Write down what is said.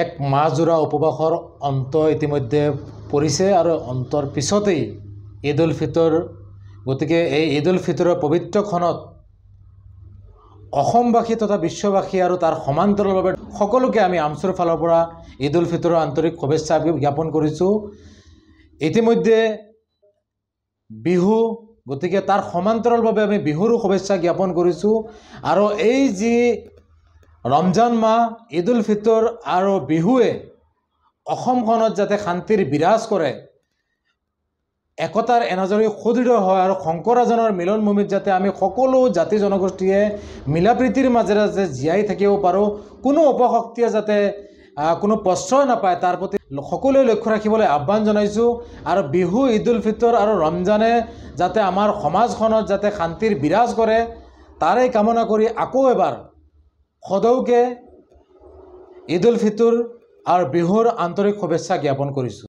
এক মাহজোৰা উপবাসৰ অন্ত ইতিমধ্যে পৰিছে আৰু অন্তৰ পিছতেই ঈদ উল ফিতৰ। গতিকে এই ঈদ উল ফিতৰৰ পবিত্ৰ ক্ষণত অসমবাসী তথা বিশ্ববাসী আৰু তাৰ সমান্তৰালভাৱে সকলোকে আমি আমচুৰ ফালৰ পৰা ঈদ উল ফিতৰৰ আন্তৰিক শুভেচ্ছা জ্ঞাপন কৰিছোঁ। ইতিমধ্যে বিহু, গতিকে তাৰ সমান্তৰালভাৱে আমি বিহুৰো শুভেচ্ছা জ্ঞাপন কৰিছোঁ। আৰু এই যি ৰমজান মাহ, ঈদ উল ফিতৰ আৰু বিহুৱে অসমখনত যাতে শান্তিৰ বিৰাজ কৰে, একতাৰ এনাজৰী সুদৃঢ় হয় আৰু শংকৰাজনৰ মিলনভূমিত যাতে আমি সকলো জাতি জনগোষ্ঠীয়ে মিলাপ্ৰীতিৰ মাজেৰে যাতে জীয়াই থাকিব পাৰোঁ, কোনো অপশক্তিয়ে যাতে কোনো প্ৰশ্ৰয় নাপায়, তাৰ প্ৰতি সকলোৱে লক্ষ্য ৰাখিবলৈ আহ্বান জনাইছোঁ। আৰু বিহু, ঈদ উল ফিতৰ আৰু ৰমজানে যাতে আমাৰ সমাজখনত যাতে শান্তিৰ বিৰাজ কৰে, তাৰে কামনা কৰি আকৌ এবাৰ সদৌকে ঈদ উল ফিতৰ আৰু বিহুৰ আন্তৰিক শুভেচ্ছা জ্ঞাপন কৰিছোঁ।